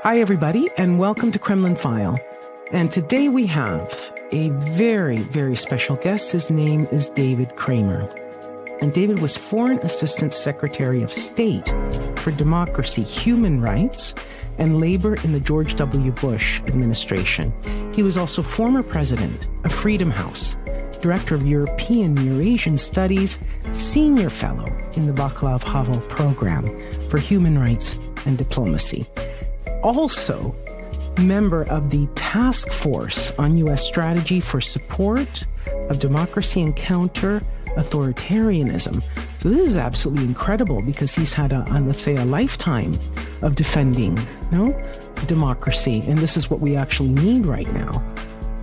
Hi, everybody, and welcome to Kremlin File. And today we have a very, very special guest. His name is David Kramer. And David was Foreign Assistant Secretary of State for Democracy, Human Rights, and Labor in the George W. Bush administration. He was also former president of Freedom House, Director of European Eurasian Studies, Senior Fellow in the Vaclav Havel Program for Human Rights and Diplomacy. Also, member of the Task Force on U.S. Strategy for Support of Democracy and Counter Authoritarianism. So this is absolutely incredible because he's had let's say, a lifetime of defending, democracy. And this is what we actually need right now.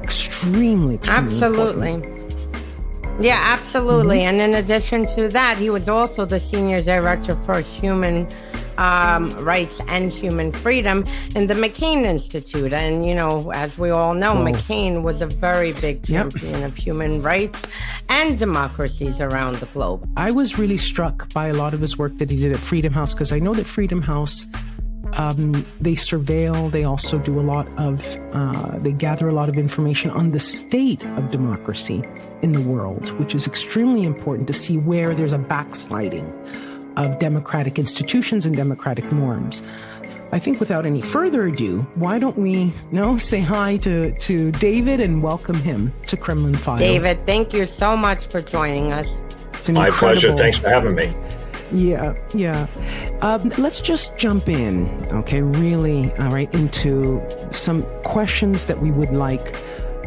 Extremely Absolutely. Important. Yeah, absolutely. And in addition to that, he was also the Senior Director for Human Rights and Human Freedom in the McCain Institute. And, as we all know, McCain was a very big champion of human rights and democracies around the globe. I was really struck by a lot of his work that he did at Freedom House, because I know that Freedom House, they surveil, they also do a lot of, they gather a lot of information on the state of democracy in the world, which is extremely important to see where there's a backsliding of democratic institutions and democratic norms. I think without any further ado, why don't we say hi to David and welcome him to Kremlin File. David, thank you so much for joining us. It's an My pleasure. Thanks for having me. Yeah. Let's just jump in, okay, really, all right, into some questions that we would like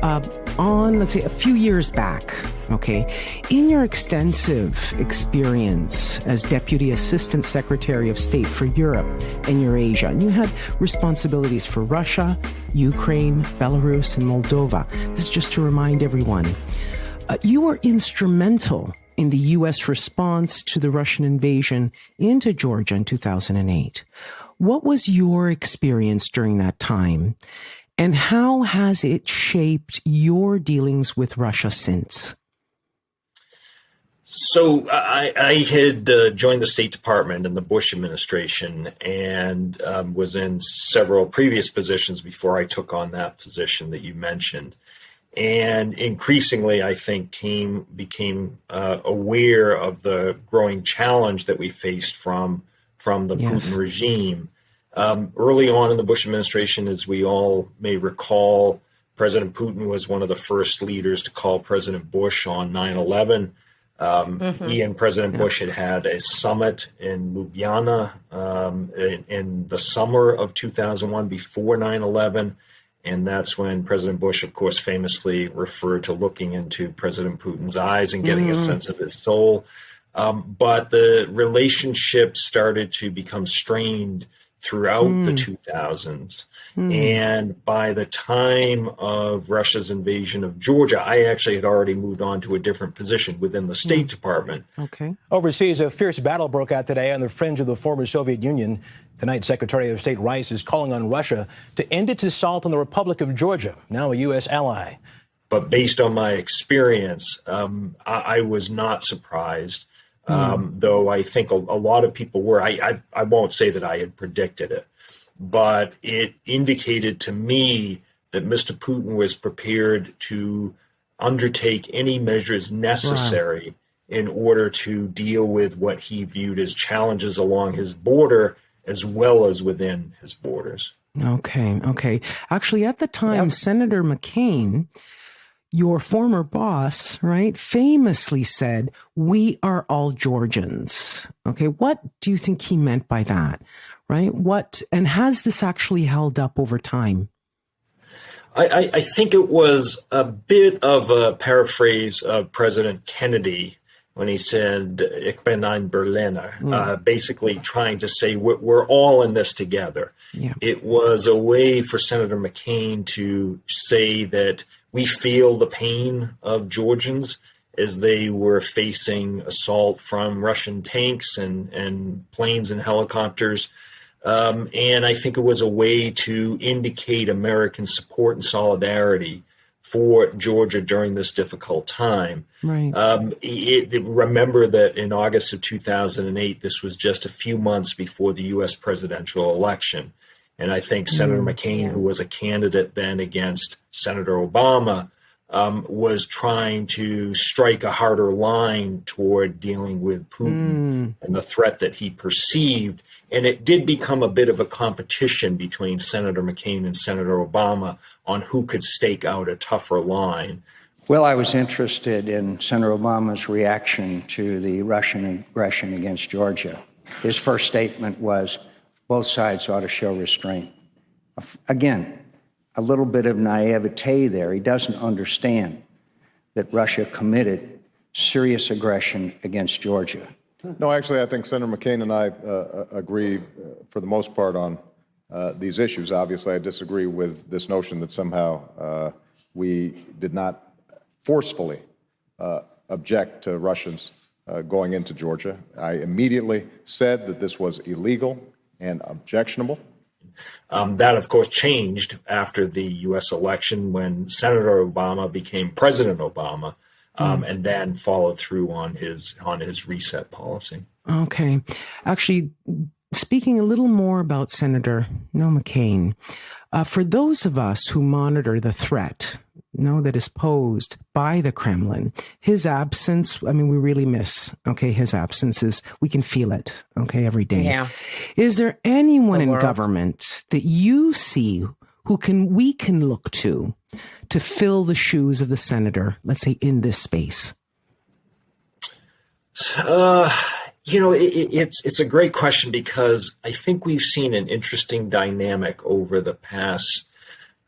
on, let's say, a few years back, okay? In your extensive experience as Deputy Assistant Secretary of State for Europe and Eurasia, and you had responsibilities for Russia, Ukraine, Belarus, and Moldova. This is just to remind everyone. You were instrumental in the U.S. response to the Russian invasion into Georgia in 2008. What was your experience during that time? And how has it shaped your dealings with Russia since? So I had joined the State Department in the Bush administration and was in several previous positions before I took on that position that you mentioned. And increasingly, I think, became aware of the growing challenge that we faced from the Putin regime. Early on in the Bush administration, as we all may recall, President Putin was one of the first leaders to call President Bush on 9/11. He and President Bush had a summit in Ljubljana in the summer of 2001 before 9/11. And that's when President Bush, of course, famously referred to looking into President Putin's eyes and getting a sense of his soul. But the relationship started to become strained throughout the 2000s. And by the time of Russia's invasion of Georgia, I actually had already moved on to a different position within the State Department. Okay. Overseas, a fierce battle broke out today on the fringe of the former Soviet Union. Tonight, Secretary of State Rice is calling on Russia to end its assault on the Republic of Georgia, now a U.S. ally. But based on my experience, I was not surprised. Though I think a lot of people were. I won't say that I had predicted it, but it indicated to me that Mr. Putin was prepared to undertake any measures necessary in order to deal with what he viewed as challenges along his border as well as within his borders. Okay. Actually, at the time, Senator McCain, your former boss, right, famously said, "We are all Georgians." Okay, what do you think he meant by that, right? And has this actually held up over time? I think it was a bit of a paraphrase of President Kennedy when he said, "Ich bin ein Berliner," basically trying to say we're all in this together. Yeah. It was a way for Senator McCain to say that we feel the pain of Georgians as they were facing assault from Russian tanks and planes and helicopters. And I think it was a way to indicate American support and solidarity for Georgia during this difficult time. Right. Remember that in August of 2008, this was just a few months before the U.S. presidential election. And I think Senator McCain, who was a candidate then against Senator Obama, was trying to strike a harder line toward dealing with Putin and the threat that he perceived. And it did become a bit of a competition between Senator McCain and Senator Obama on who could stake out a tougher line. Well, I was interested in Senator Obama's reaction to the Russian aggression against Georgia. His first statement was, both sides ought to show restraint. Again, a little bit of naivete there. He doesn't understand that Russia committed serious aggression against Georgia. No, actually, I think Senator McCain and I agree for the most part on these issues. Obviously, I disagree with this notion that somehow we did not forcefully object to Russians going into Georgia. I immediately said that this was illegal and objectionable. That, of course, changed after the U.S. election when Senator Obama became President Obama, and then followed through on his reset policy. Okay. Actually, speaking a little more about Senator McCain, for those of us who monitor the threat that is posed by the Kremlin, his absence, I mean, we really miss, his absence we can feel it, every day. Yeah. Is there anyone in government that you see we can look to fill the shoes of the senator, let's say, in this space? It's a great question, because I think we've seen an interesting dynamic over the past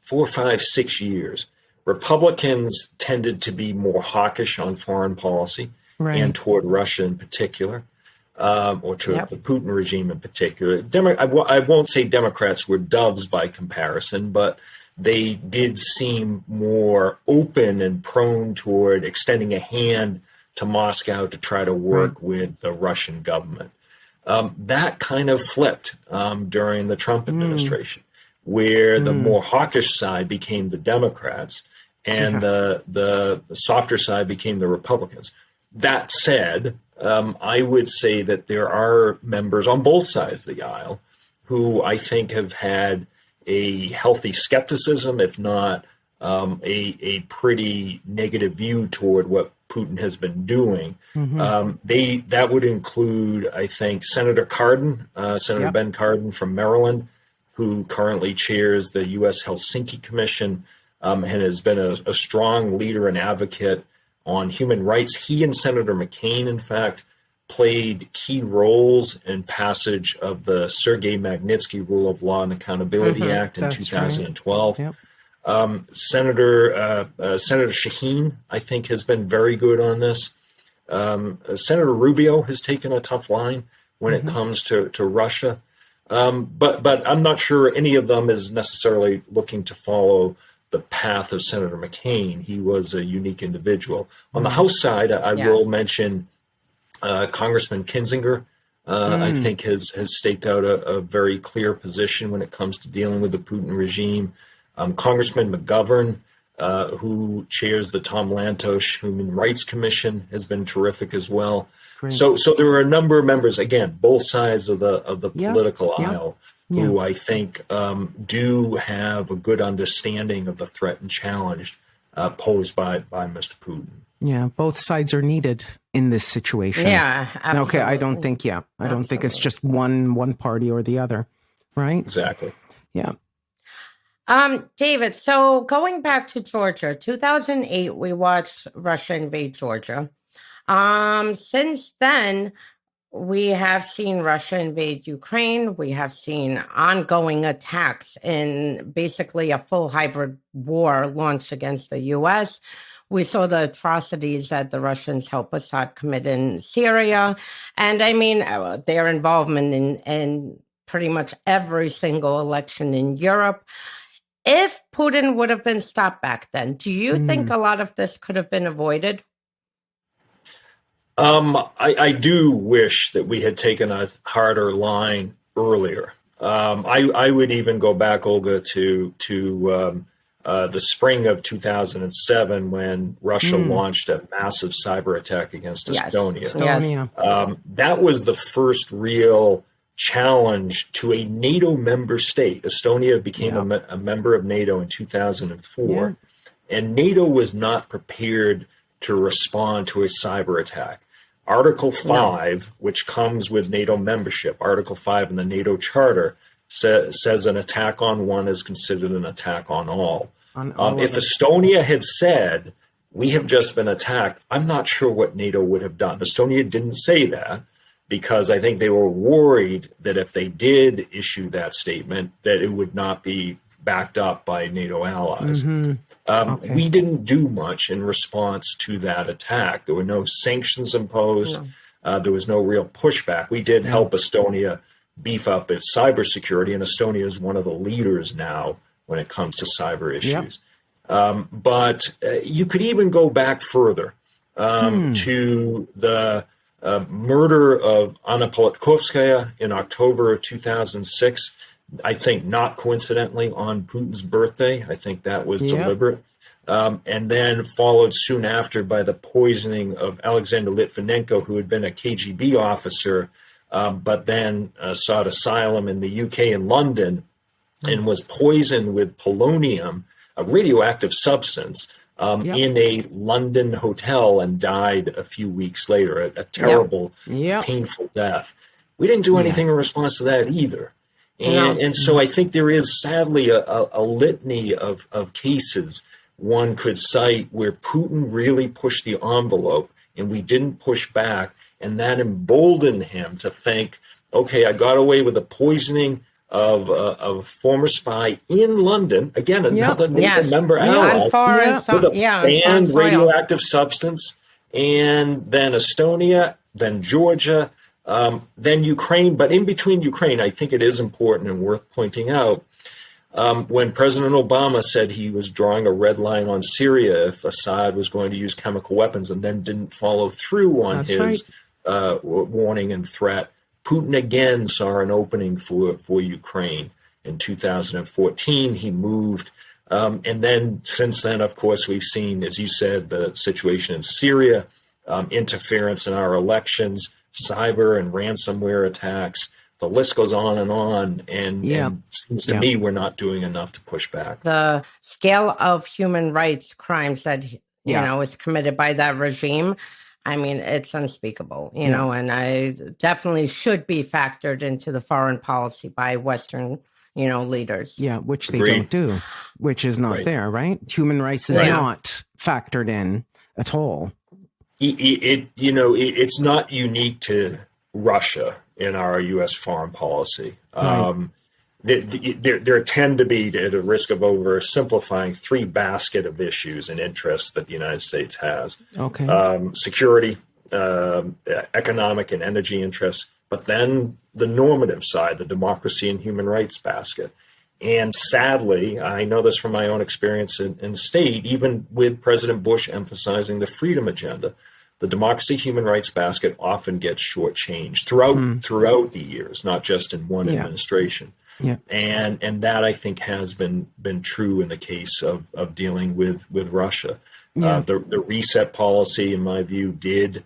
4, 5, 6 years. Republicans tended to be more hawkish on foreign policy, and toward Russia in particular, or toward the Putin regime in particular. I won't say Democrats were doves by comparison, but they did seem more open and prone toward extending a hand to Moscow to try to work with the Russian government. That kind of flipped during the Trump administration, where the more hawkish side became the Democrats and the softer side became the Republicans. That said, I would say that there are members on both sides of the aisle who I think have had a healthy skepticism, if not a pretty negative view toward what Putin has been doing. That would include, I think, Senator Cardin, Senator Ben Cardin from Maryland, who currently chairs the U.S. Helsinki Commission and has been a strong leader and advocate on human rights. He and Senator McCain, in fact, played key roles in passage of the Sergei Magnitsky Rule of Law and Accountability Act in 2012. Right. Senator Shaheen, I think, has been very good on this. Senator Rubio has taken a tough line when it comes to Russia. But I'm not sure any of them is necessarily looking to follow the path of Senator McCain. He was a unique individual. On the House side, I will mention Congressman Kinzinger, I think has staked out a very clear position when it comes to dealing with the Putin regime. Congressman McGovern, who chairs the Tom Lantos Human Rights Commission, has been terrific as well. Great. So there are a number of members, again, both sides of the political aisle, who I think do have a good understanding of the threat and challenge posed by Mr. Putin. Yeah, both sides are needed in this situation. Yeah, absolutely. Okay, I don't think it's just one party or the other, right? Exactly. Yeah. David, so going back to Georgia, 2008, we watched Russia invade Georgia. Since then, we have seen Russia invade Ukraine. We have seen ongoing attacks in basically a full hybrid war launched against the U.S. We saw the atrocities that the Russians helped Assad commit in Syria. And I mean, their involvement in pretty much every single election in Europe. If Putin would have been stopped back then, do you think a lot of this could have been avoided? I do wish that we had taken a harder line earlier. I would even go back, Olga, to the spring of 2007 when Russia launched a massive cyber attack against Estonia. Estonia. That was the first real challenge to a NATO member state. Estonia became a member of NATO in 2004, and NATO was not prepared to respond to a cyber attack. Article 5, which comes with NATO membership, Article 5 in the NATO Charter, says an attack on one is considered an attack on all. If Estonia had said, we have just been attacked, I'm not sure what NATO would have done. Estonia didn't say that because I think they were worried that if they did issue that statement, that it would not be backed up by NATO allies. We didn't do much in response to that attack. There were no sanctions imposed. There was no real pushback. We did help Estonia beef up its cybersecurity, and Estonia is one of the leaders now when it comes to cyber issues. But you could even go back further to the murder of Anakoletkovskaya in October of 2006. I think not coincidentally on Putin's birthday. I think that was deliberate. And then followed soon after by the poisoning of Alexander Litvinenko, who had been a KGB officer, but then sought asylum in the UK and London and was poisoned with polonium, a radioactive substance, in a London hotel and died a few weeks later, a terrible, painful death. We didn't do anything in response to that either. And so I think there is sadly a litany of cases one could cite where Putin really pushed the envelope and we didn't push back. And that emboldened him to think, okay, I got away with the poisoning of a former spy in London. Again, another member ally with a banned radioactive substance. And then Estonia, then Georgia, then Ukraine. But in between Ukraine, I think it is important and worth pointing out, when President Obama said he was drawing a red line on Syria if Assad was going to use chemical weapons and then didn't follow through on his warning and threat, Putin again saw an opening for Ukraine. In 2014, he moved. And then since then, of course, we've seen, as you said, the situation in Syria, interference in our elections, cyber and ransomware attacks. The list goes on. And it seems to me we're not doing enough to push back. The scale of human rights crimes that, you know, is committed by that regime, I mean, it's unspeakable, you know, and I definitely should be factored into the foreign policy by Western, you know, leaders. Yeah, which they don't do, which is not there, right? Human rights is not factored in at all. It's not unique to Russia in our U.S. foreign policy. There tend to be, at the risk of oversimplifying, three basket of issues and interests that the United States has. Security, economic and energy interests, but then the normative side, the democracy and human rights basket. And sadly, I know this from my own experience in state, even with President Bush emphasizing the freedom agenda, the democracy human rights basket often gets shortchanged throughout the years, not just in one administration. And that, I think, has been true in the case of dealing with Russia. The reset policy, in my view, did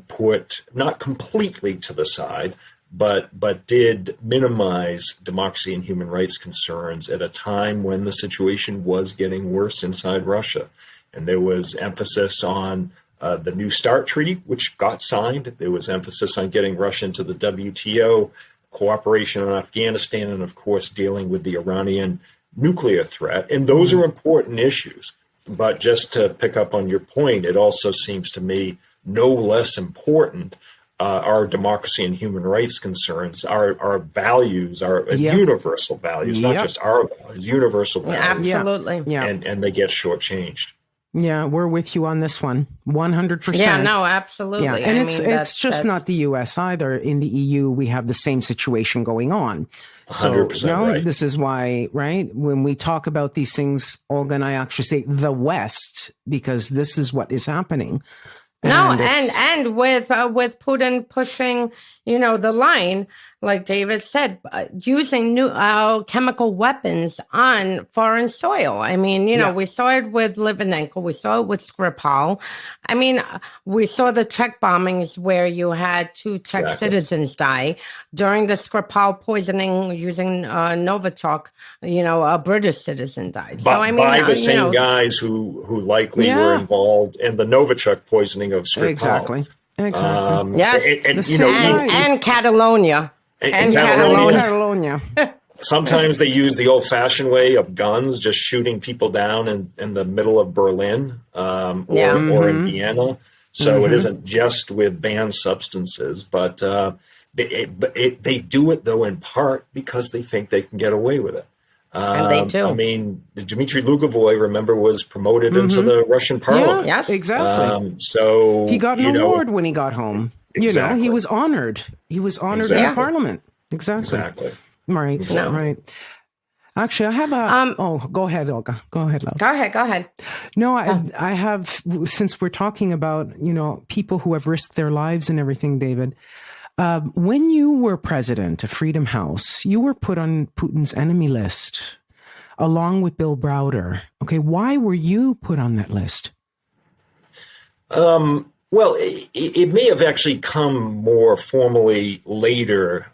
put, not completely to the side, but did minimize democracy and human rights concerns at a time when the situation was getting worse inside Russia. And there was emphasis on the New START Treaty, which got signed. There was emphasis on getting Russia into the WTO, cooperation on Afghanistan, and of course, dealing with the Iranian nuclear threat. And those are important issues. But just to pick up on your point, it also seems to me no less important our democracy and human rights concerns, our values, our universal values, not just our values, universal values. Absolutely. And they get shortchanged. Yeah, we're with you on this one, 100%. Yeah, no, absolutely. Yeah, and it's just not the U.S. either. In the EU, we have the same situation going on. So, this is why, when we talk about these things, Olga and I actually say the West, because this is what is happening. And with Putin pushing, the line, like David said, using new chemical weapons on foreign soil. I mean, we saw it with Litvinenko, we saw it with Skripal. I mean, we saw the Czech bombings where you had 2 Czech citizens die during the Skripal poisoning using Novichok. A British citizen died. But, so I mean, by the same guys who likely were involved in the Novichok poisoning of Skripal. Exactly. Yes. And Catalonia. And Catalonia. Sometimes they use the old-fashioned way of guns, just shooting people down in the middle of Berlin or in Vienna. So it isn't just with banned substances, but they do it, though, in part because they think they can get away with it. And they do. I mean, Dmitry Lugovoy, remember, was promoted into the Russian parliament. Yes, exactly. So he got an award when he got home. Exactly. He was honored. He was honored in Parliament. Exactly. Right. No. Right. Actually, I have a. Go ahead, Olga. Go ahead, love. Go ahead. No, I have. Since we're talking about people who have risked their lives and everything, David. When you were president of Freedom House, you were put on Putin's enemy list, along with Bill Browder. Okay, why were you put on that list? Well, it may have actually come more formally later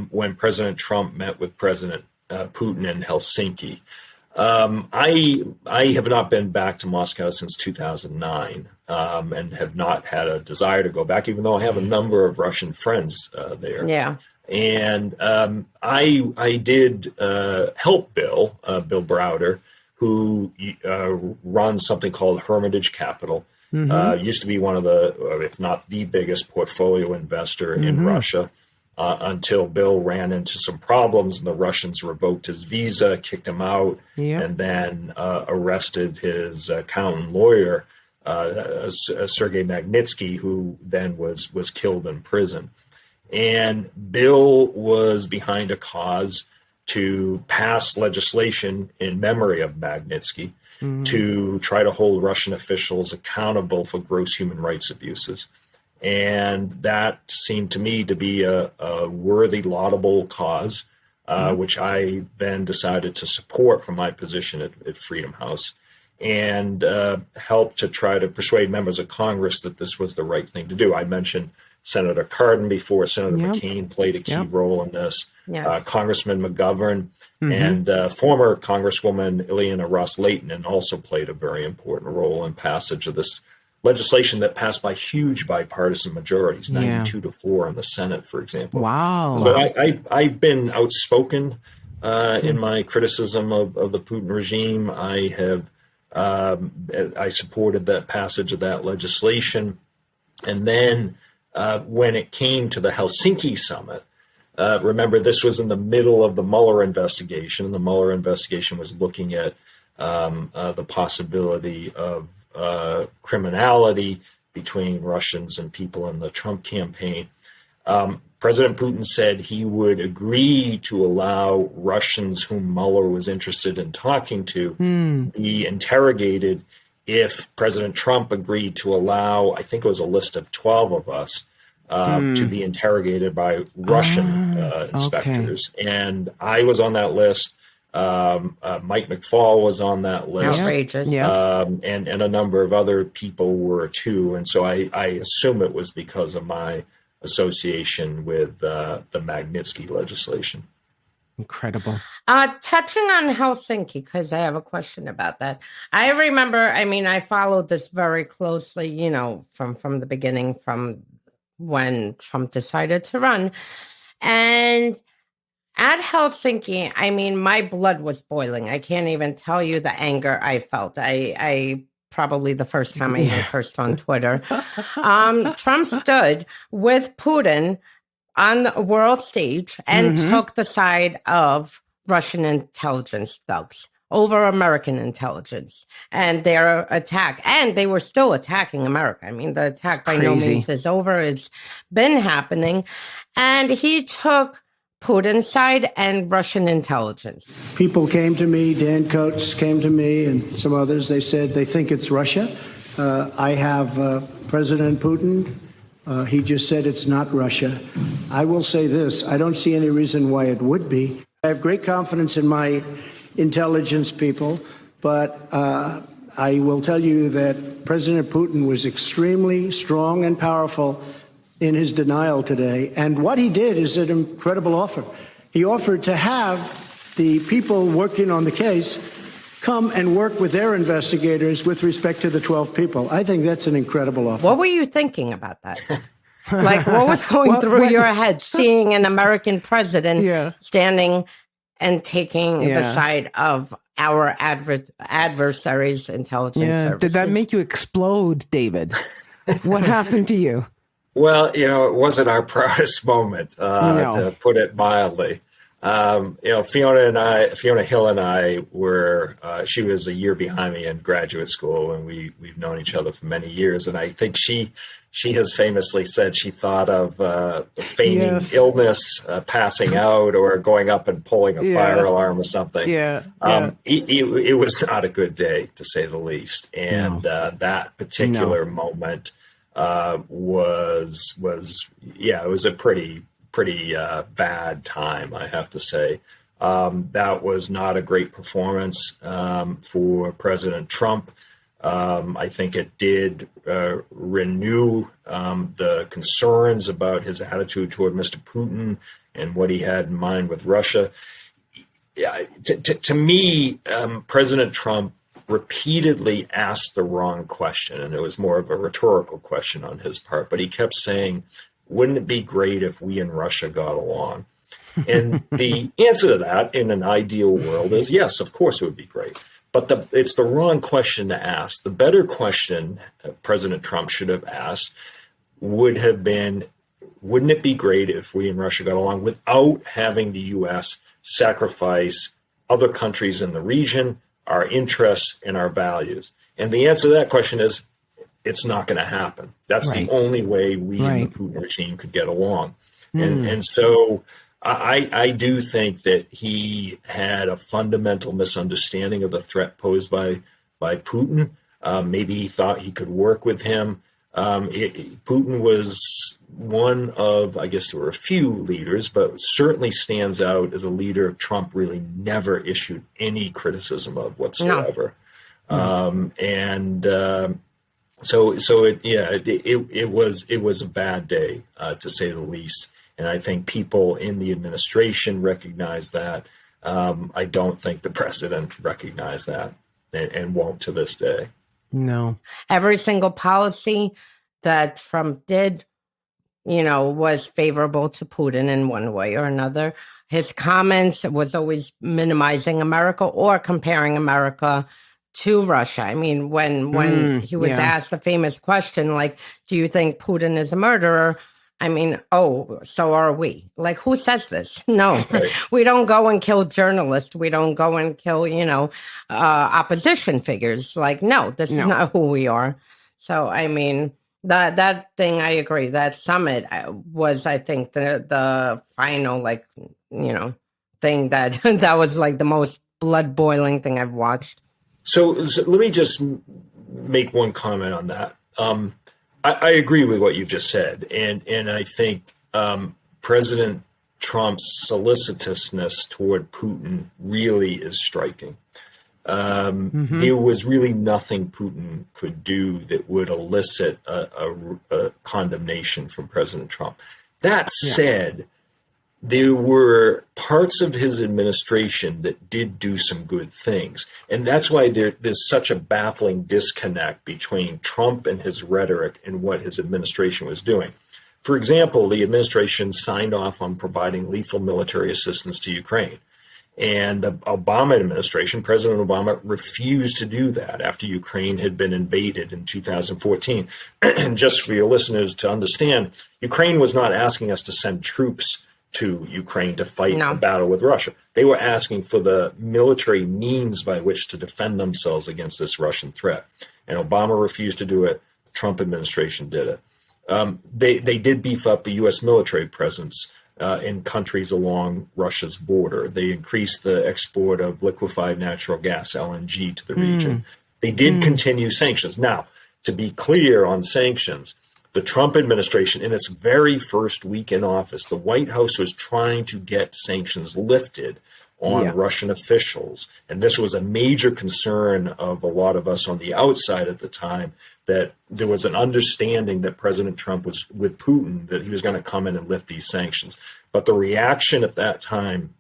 when President Trump met with President Putin in Helsinki. I have not been back to Moscow since 2009 and have not had a desire to go back, even though I have a number of Russian friends there. Yeah. And I did help Bill Browder, who runs something called Hermitage Capital. Used to be one of the, if not the biggest portfolio investor in Russia until Bill ran into some problems and the Russians revoked his visa, kicked him out, and then arrested his accountant lawyer, Sergei Magnitsky, who then was killed in prison. And Bill was behind a cause to pass legislation in memory of Magnitsky to try to hold Russian officials accountable for gross human rights abuses. And that seemed to me to be a worthy, laudable cause, which I then decided to support from my position at Freedom House and helped to try to persuade members of Congress that this was the right thing to do. I mentioned Senator Cardin before. Senator McCain played a key role in this. Yes. Congressman McGovern and former Congresswoman Ileana Ros-Lehtinen also played a very important role in passage of this legislation that passed by huge bipartisan majorities, 92-4 in the Senate, for example. Wow. So I've been outspoken in my criticism of the Putin regime. I have I supported that passage of that legislation. And then when it came to the Helsinki summit, remember, this was in the middle of the Mueller investigation. The Mueller investigation was looking at the possibility of criminality between Russians and people in the Trump campaign. President Putin said he would agree to allow Russians whom Mueller was interested in talking to be interrogated if President Trump agreed to allow, I think it was a list of 12 of us, to be interrogated by Russian inspectors. Okay. And I was on that list. Mike McFaul was on that list. Outrageous. And a number of other people were too. And so I assume it was because of my association with the Magnitsky legislation. Incredible. Touching on Helsinki, because I have a question about that. I remember, I followed this very closely, from the beginning, from when Trump decided to run. And at Helsinki, my blood was boiling. I can't even tell you the anger I felt. I probably the first time I even cursed on Twitter. Trump stood with Putin on the world stage and took the side of Russian intelligence thugs over American intelligence and their attack. And they were still attacking America. The attack by no means is over. It's been happening. And he took Putin's side and Russian intelligence. People came to me, Dan Coates came to me and some others. They said they think it's Russia. I have President Putin. He just said it's not Russia. I will say this. I don't see any reason why it would be. I have great confidence in my intelligence people, but I will tell you that President Putin was extremely strong and powerful in his denial today. And what he did is an incredible offer. He offered to have the people working on the case come and work with their investigators with respect to the 12 people. I think that's an incredible offer. What were you thinking about that? Like, what was going through your head seeing an American president standing and taking the side of our adversaries' intelligence services? Did that make you explode, David? What happened to you? Well, it wasn't our proudest moment, to put it mildly. Fiona Hill and I were, she was a year behind me in graduate school, and we've known each other for many years. And I think she has famously said she thought of feigning illness, passing out, or going up and pulling a fire alarm or something. It was not a good day, to say the least. And that particular moment was it was a pretty bad time, I have to say. That was not a great performance for President Trump. I think it did renew the concerns about his attitude toward Mr. Putin and what he had in mind with Russia. To me, President Trump repeatedly asked the wrong question, and it was more of a rhetorical question on his part, but he kept saying, wouldn't it be great if we and Russia got along? And the answer to that in an ideal world is yes, of course it would be great. But it's the wrong question to ask. The better question President Trump should have asked would have been, wouldn't it be great if we and Russia got along without having the U.S. sacrifice other countries in the region, our interests, and our values? And the answer to that question is, it's not going to happen. That's the only way we and the Putin regime could get along. And so I do think that he had a fundamental misunderstanding of the threat posed by Putin. Maybe he thought he could work with him. Putin was one of, I guess there were a few leaders, but certainly stands out as a leader Trump really never issued any criticism of whatsoever. So it was a bad day, to say the least. And I think people in the administration recognize that. I don't think the president recognized that and won't to this day. No. Every single policy that Trump did, was favorable to Putin in one way or another. His comments was always minimizing America or comparing America to Russia. I mean, when he was asked the famous question, like, do you think Putin is a murderer? I mean, so are we. Like, who says this? No, we don't go and kill journalists. We don't go and kill, opposition figures. Like, no, this is not who we are. So, I mean, that thing, I agree. That summit was, I think, the final, thing that was like the most blood boiling thing I've watched. So let me just make one comment on that. I agree with what you've just said. And I think President Trump's solicitousness toward Putin really is striking. There was really nothing Putin could do that would elicit a condemnation from President Trump. That said, there were parts of his administration that did do some good things. And that's why there's such a baffling disconnect between Trump and his rhetoric and what his administration was doing. For example, the administration signed off on providing lethal military assistance to Ukraine. And the Obama administration, President Obama, refused to do that after Ukraine had been invaded in 2014. And just for your listeners to understand, Ukraine was not asking us to send troops to Ukraine to fight a battle with Russia. They were asking for the military means by which to defend themselves against this Russian threat. And Obama refused to do it. The Trump administration did it. They did beef up the U.S. military presence in countries along Russia's border. They increased the export of liquefied natural gas, LNG, to the region. They did continue sanctions. Now, to be clear on sanctions, the Trump administration, in its very first week in office, the White House was trying to get sanctions lifted on Russian officials. And this was a major concern of a lot of us on the outside at the time, that there was an understanding that President Trump was with Putin, that he was going to come in and lift these sanctions. But the reaction at that time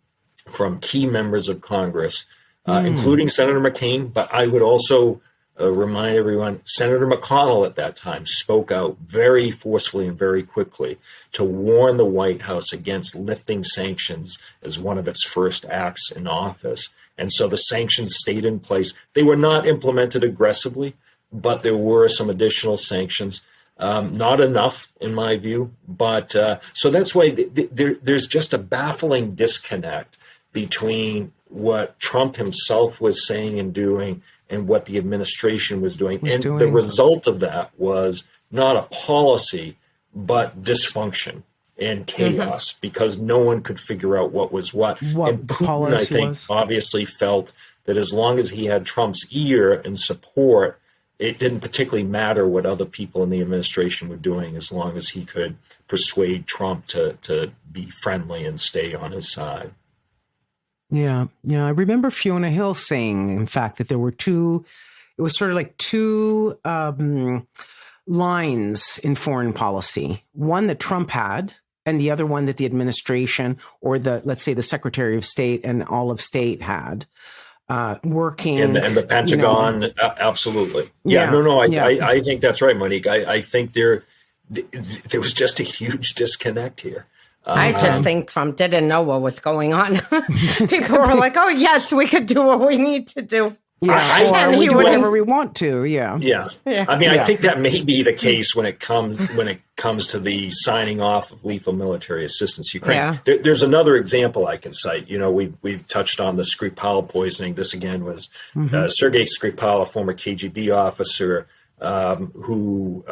from key members of Congress, including Senator McCain, but I would also remind everyone, Senator McConnell at that time spoke out very forcefully and very quickly to warn the White House against lifting sanctions as one of its first acts in office. And so the sanctions stayed in place. They were not implemented aggressively, but there were some additional sanctions. Not enough, in my view. But so that's why there's just a baffling disconnect between what Trump himself was saying and doing and what the administration was doing. The result of that was not a policy, but dysfunction and chaos, because no one could figure out what was what. And Putin, I think, obviously felt that as long as he had Trump's ear and support, it didn't particularly matter what other people in the administration were doing, as long as he could persuade Trump to be friendly and stay on his side. Yeah. I remember Fiona Hill saying, in fact, that there were two lines in foreign policy. One that Trump had, and the other one that the administration, or let's say the Secretary of State and all of State had, working. And the Pentagon, absolutely. I think that's right, Monique. I think there was just a huge disconnect here. I just think Trump didn't know what was going on. People were like, "Oh, yes, we could do what we need to do." Yeah, or we do whatever we want to. Yeah. I mean, I think that may be the case when it comes to the signing off of lethal military assistance to Ukraine. There's another example I can cite. We've touched on the Skripal poisoning. This again was Sergei Skripal, a former KGB officer, who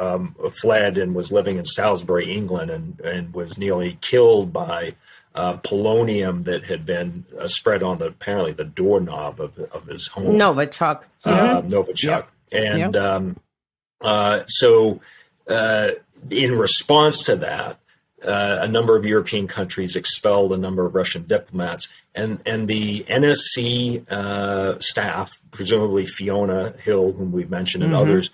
fled and was living in Salisbury, England, and was nearly killed by polonium that had been spread on apparently the doorknob of his home. Novichok. Novichok. And so in response to that, a number of European countries expelled a number of Russian diplomats, and the NSC staff, presumably Fiona Hill, whom we've mentioned, and others,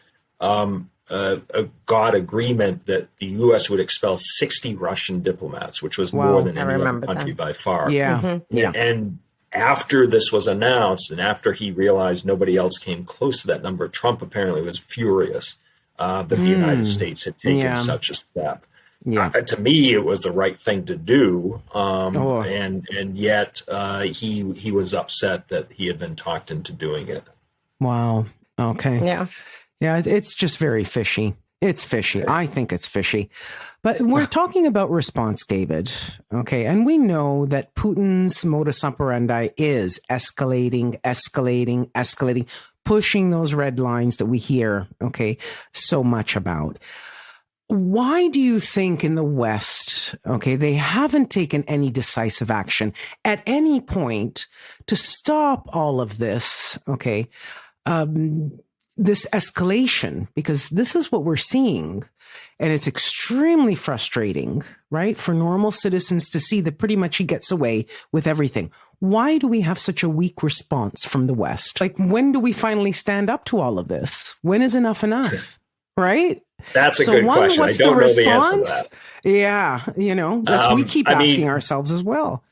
got agreement that the U.S. would expel 60 Russian diplomats, which was more than any other country by far. And after this was announced, and after he realized nobody else came close to that number, Trump apparently was furious that the United States had taken such a step. To me, it was the right thing to do, and yet he was upset that he had been talked into doing it. Wow. Okay. Yeah, it's just very fishy. It's fishy. I think it's fishy. But we're talking about response, David. Okay. And we know that Putin's modus operandi is escalating, pushing those red lines that we hear, so much about. Why do you think in the West, they haven't taken any decisive action at any point to stop all of this, this escalation, because this is what we're seeing, and it's extremely frustrating, right, for normal citizens to see that pretty much he gets away with everything. Why do we have such a weak response from the West? Like, when do we finally stand up to all of this? When is enough enough, right? That's a good question. I don't know the answer to that. Yeah, we keep asking ourselves as well.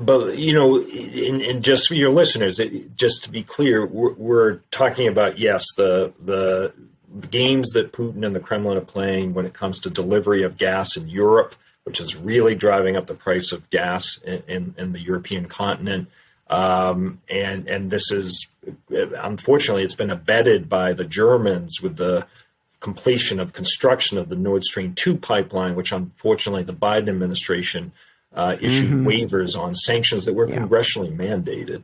But, and just for your listeners, just to be clear, we're talking about, yes, the games that Putin and the Kremlin are playing when it comes to delivery of gas in Europe, which is really driving up the price of gas in the European continent. And this is, unfortunately, it's been abetted by the Germans with the completion of construction of the Nord Stream 2 pipeline, which unfortunately the Biden administration issued waivers on, sanctions that were congressionally mandated.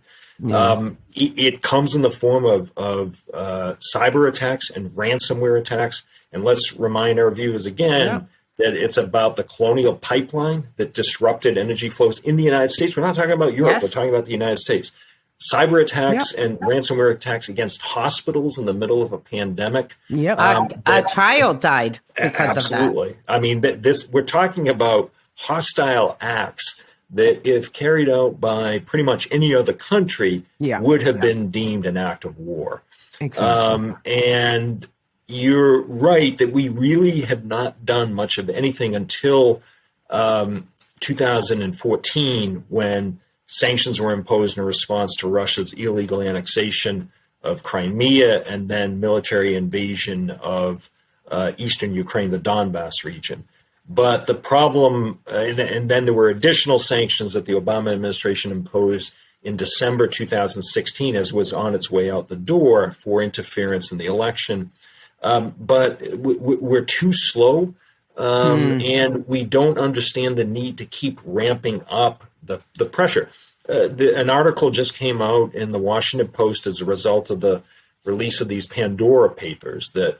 It comes in the form of cyber attacks and ransomware attacks. And let's remind our viewers again that it's about the Colonial Pipeline that disrupted energy flows in the United States. We're not talking about Europe. We're talking about the United States. cyber attacks and ransomware attacks against hospitals in the middle of a pandemic. Yep. A child died because of that. Absolutely. I mean, we're talking about hostile acts that, if carried out by pretty much any other country, would have been deemed an act of war. Exactly. And you're right that we really have not done much of anything until 2014, when sanctions were imposed in response to Russia's illegal annexation of Crimea and then military invasion of eastern Ukraine, the Donbass region. But the problem, and then there were additional sanctions that the Obama administration imposed in December 2016, as was on its way out the door, for interference in the election. But we're too slow, and we don't understand the need to keep ramping up the pressure. An article just came out in the Washington Post as a result of the release of these Pandora papers that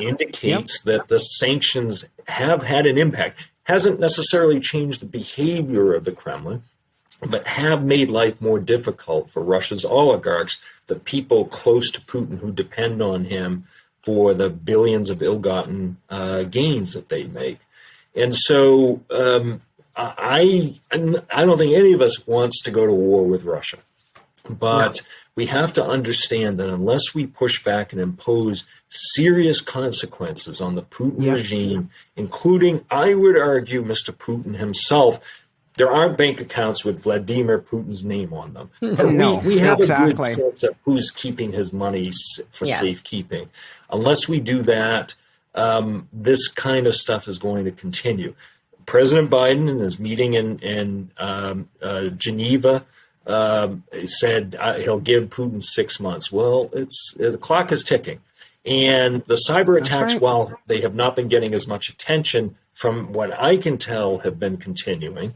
indicates that the sanctions have had an impact. Hasn't necessarily changed the behavior of the Kremlin, but have made life more difficult for Russia's oligarchs, the people close to Putin who depend on him for the billions of ill-gotten gains that they make. And so I don't think any of us wants to go to war with Russia. But we have to understand that unless we push back and impose serious consequences on the Putin regime, including, I would argue, Mr. Putin himself, there aren't bank accounts with Vladimir Putin's name on them. We have a good sense of who's keeping his money for safekeeping. Unless we do that, this kind of stuff is going to continue. President Biden, in his meeting in Geneva, said he'll give Putin 6 months. Well, the clock is ticking. And the cyber attacks, while they have not been getting as much attention, from what I can tell, have been continuing.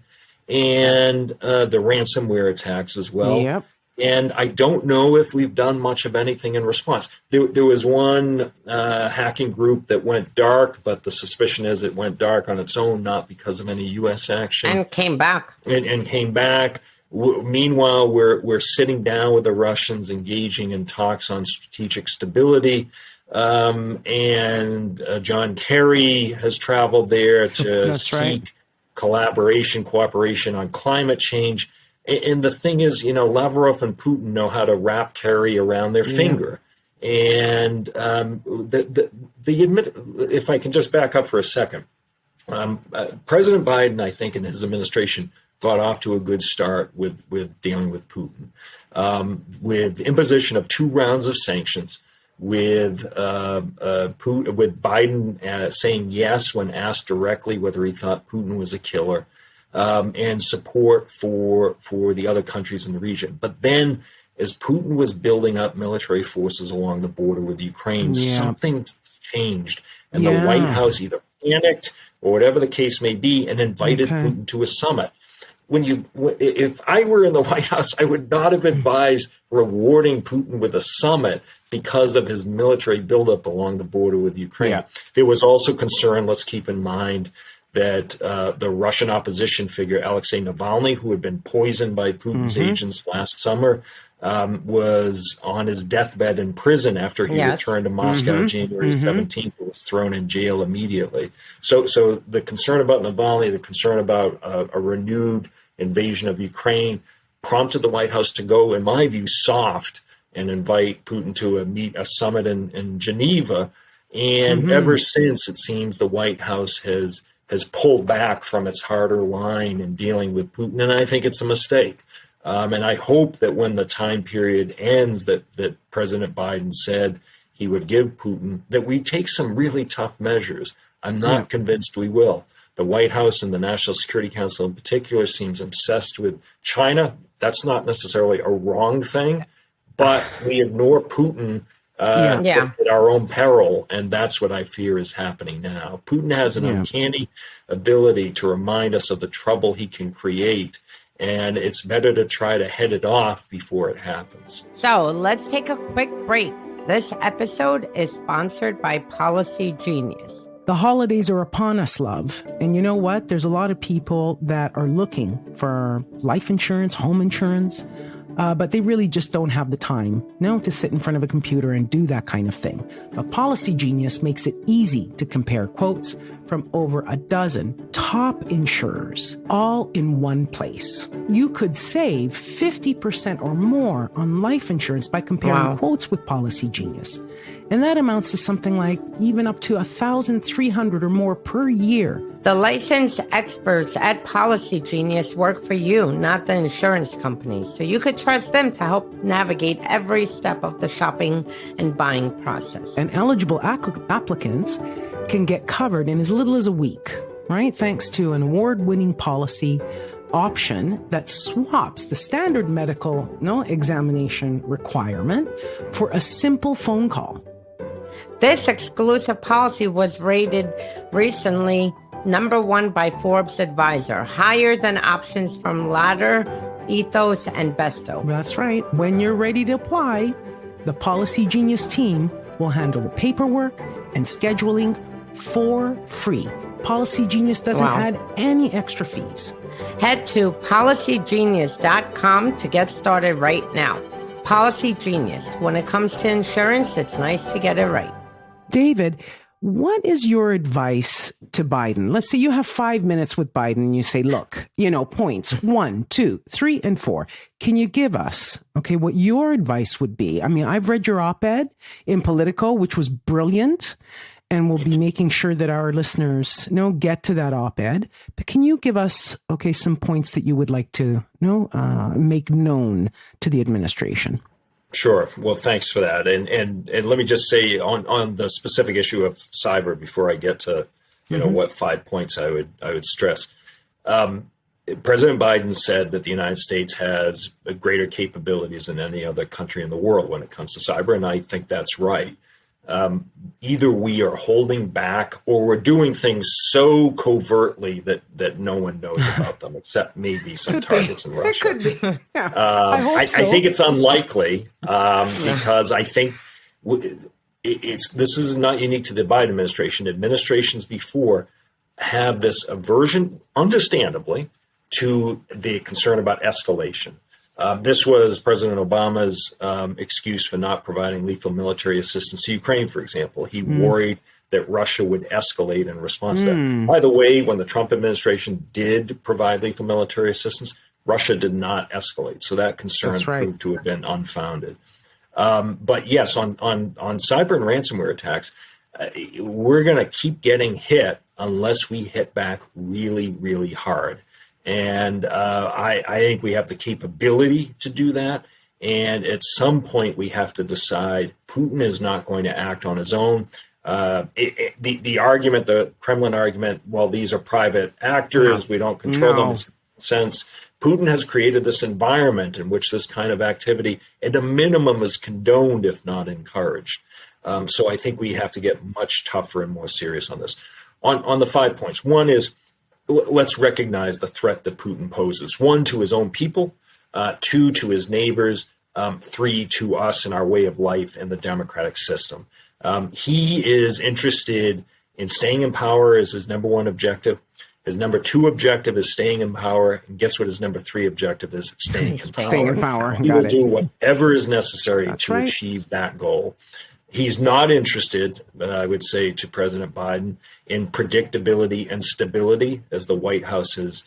And the ransomware attacks as well. Yep. And I don't know if we've done much of anything in response. There was one hacking group that went dark, but the suspicion is it went dark on its own, not because of any U.S. action. And came back. And came back. Meanwhile, we're sitting down with the Russians, engaging in talks on strategic stability. And John Kerry has traveled there to seek cooperation on climate change. And the thing is, Lavrov and Putin know how to wrap Kerry around their finger. And if I can just back up for a second, President Biden, I think, and his administration got off to a good start with dealing with Putin, with imposition of 2 rounds of sanctions, with Biden saying yes when asked directly whether he thought Putin was a killer, and support for the other countries in the region. But then, as Putin was building up military forces along the border with Ukraine, something changed, and the White House either panicked or whatever the case may be, and invited Putin to a summit. If I were in the White House, I would not have advised rewarding Putin with a summit because of his military buildup along the border with Ukraine. There was also concern, let's keep in mind, that the Russian opposition figure, Alexei Navalny, who had been poisoned by Putin's agents last summer, was on his deathbed in prison after he returned to Moscow January 17th and was thrown in jail immediately. So the concern about Navalny, the concern about a renewed invasion of Ukraine prompted the White House to go, in my view, soft and invite Putin to a summit in Geneva. And ever since, it seems the White House has pulled back from its harder line in dealing with Putin. And I think it's a mistake. And I hope that when the time period ends that President Biden said he would give Putin, that we take some really tough measures. I'm not convinced we will. The White House and the National Security Council in particular seems obsessed with China. That's not necessarily a wrong thing, but we ignore Putin at our own peril, and that's what I fear is happening now. Putin has an uncanny ability to remind us of the trouble he can create, and it's better to try to head it off before it happens. So let's take a quick break. This episode is sponsored by Policy Genius. The holidays are upon us, love. And you know what? There's a lot of people that are looking for life insurance, home insurance. but they really just don't have the time, to sit in front of a computer and do that kind of thing. But Policy Genius makes it easy to compare quotes from over a dozen top insurers, all in one place. You could save 50% or more on life insurance by comparing quotes with Policy Genius. And that amounts to something like even up to $1,300 or more per year. The licensed experts at Policy Genius work for you, not the insurance companies. So you could trust them to help navigate every step of the shopping and buying process. And eligible applicants can get covered in as little as a week, right? Thanks to an award-winning policy option that swaps the standard medical examination requirement for a simple phone call. This exclusive policy was rated recently #1 by Forbes Advisor, higher than options from Ladder, Ethos, and Besto. That's right. When you're ready to apply, the Policy Genius team will handle the paperwork and scheduling for free. Policy Genius doesn't add any extra fees. Head to policygenius.com to get started right now. Policy Genius. When it comes to insurance, it's nice to get it right. David, what is your advice to Biden? Let's say you have 5 minutes with Biden and you say, look, points 1, 2, 3, and 4. Can you give us, what your advice would be? I mean, I've read your op-ed in Politico, which was brilliant. And we'll be making sure that our listeners get to that op-ed. But can you give us, some points that you would like to make known to the administration? Sure. Well, thanks for that. And let me just say on the specific issue of cyber before I get to what 5 points I would stress. President Biden said that the United States has greater capabilities than any other country in the world when it comes to cyber, and I think that's right. Either we are holding back or we're doing things so covertly that no one knows about them, except maybe some targets in Russia. It could be. Yeah. I think it's unlikely because I think this is not unique to the Biden administration. Administrations before have this aversion, understandably, to the concern about escalation. This was President Obama's excuse for not providing lethal military assistance to Ukraine, for example. He worried that Russia would escalate in response to that. By the way, when the Trump administration did provide lethal military assistance, Russia did not escalate. So that concern proved to have been unfounded. But yes, on cyber and ransomware attacks, we're going to keep getting hit unless we hit back really, really hard. And I think we have the capability to do that. And at some point, we have to decide Putin is not going to act on his own. The argument, the Kremlin argument, well, these are private actors. We don't control them in a sense. Putin has created this environment in which this kind of activity, at a minimum, is condoned, if not encouraged. So I think we have to get much tougher and more serious on this. On the 5 points, one is, let's recognize the threat that Putin poses. 1, to his own people, 2, to his neighbors, 3, to us and our way of life and the democratic system. He is interested in staying in power as his number 1 objective. His number 2 objective is staying in power. And guess what his number 3 objective is? Staying in power. Staying in power. He will do whatever is necessary to achieve that goal. He's not interested, I would say, to President Biden in predictability and stability, as the White House has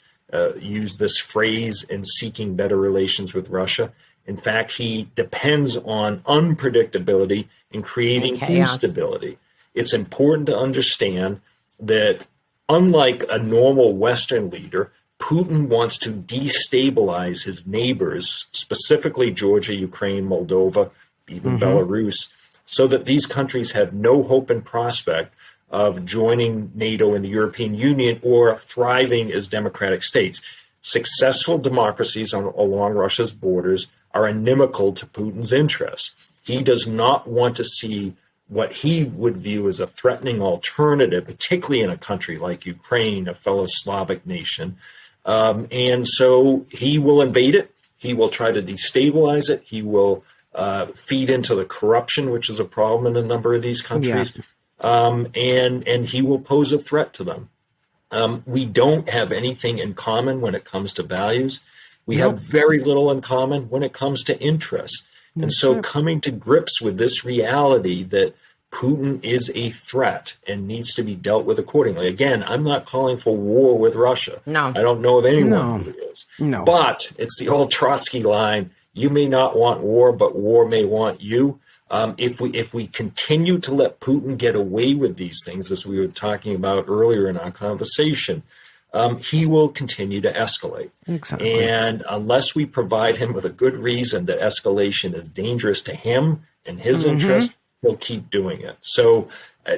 used this phrase in seeking better relations with Russia. In fact, he depends on unpredictability in creating instability. It's important to understand that unlike a normal Western leader, Putin wants to destabilize his neighbors, specifically Georgia, Ukraine, Moldova, even Belarus, so that these countries have no hope and prospect of joining NATO and the European Union or thriving as democratic states. Successful democracies along Russia's borders are inimical to Putin's interests. He does not want to see what he would view as a threatening alternative, particularly in a country like Ukraine, a fellow Slavic nation. And so he will invade it. He will try to destabilize it. He will feed into the corruption, which is a problem in a number of these countries, and he will pose a threat to them. We don't have anything in common when it comes to values. We have very little in common when it comes to interests. And so coming to grips with this reality that Putin is a threat and needs to be dealt with accordingly. Again, I'm not calling for war with Russia. No. I don't know of anyone who is. No. But it's the old Trotsky line, you may not want war, but war may want you. If we continue to let Putin get away with these things, as we were talking about earlier in our conversation, he will continue to escalate. Exactly. And unless we provide him with a good reason that escalation is dangerous to him and his interest, he'll keep doing it. So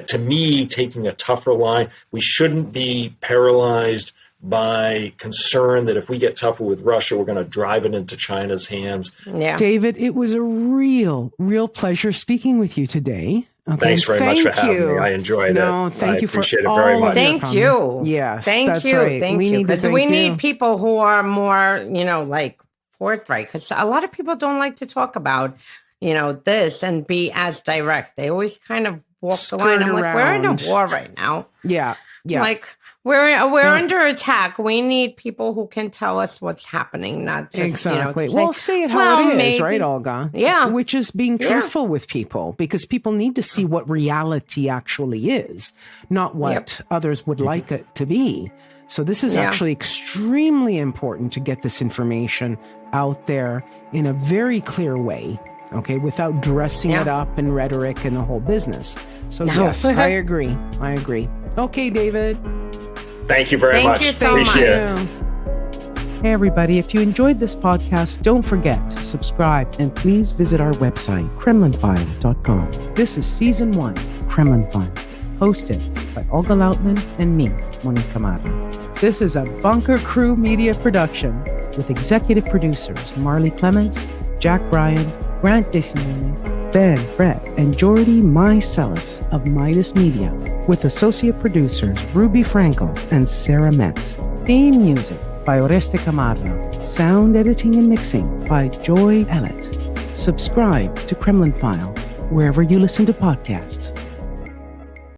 to me, taking a tougher line, we shouldn't be paralyzed by concern that if we get tougher with Russia, we're going to drive it into China's hands. Yeah. David, it was a real pleasure speaking with you today. Okay. Thanks very much for having me. I enjoyed it. Thank you for appreciate it very all much. of your Thank comments. you. Yes, Thank that's you. right. Thank we you. need to Because thank we you. need people who are more, like forthright. Because a lot of people don't like to talk about, this and be as direct. They always kind of walk the line. I'm like, we're in a war right now. Yeah. Like we're under attack. We need people who can tell us what's happening, not just Exactly. just Well, like, say it how it is, maybe. right, Olga? Yeah. Which is being truthful with people, because people need to see what reality actually is, not what others would like it to be. So this is actually extremely important to get this information out there in a very clear way, okay, without dressing it up in rhetoric and the whole business. So yes, I agree. Okay, David. Thank you very much. You so Appreciate much. it. Hey, everybody, if you enjoyed this podcast, don't forget to subscribe and please visit our website, KremlinFile.com. This is Season 1, Kremlin File, hosted by Olga Lautman and me, Monica Marra. This is a Bunker Crew Media production with executive producers Marley Clements, Jack Bryan, Grant DeSimone, Ben Brett, and Jordy Mycelis of Midas Media, with associate producers Ruby Franco and Sarah Metz. Theme music by Oreste Camarra. Sound editing and mixing by Joy Ellett. Subscribe to Kremlin File wherever you listen to podcasts.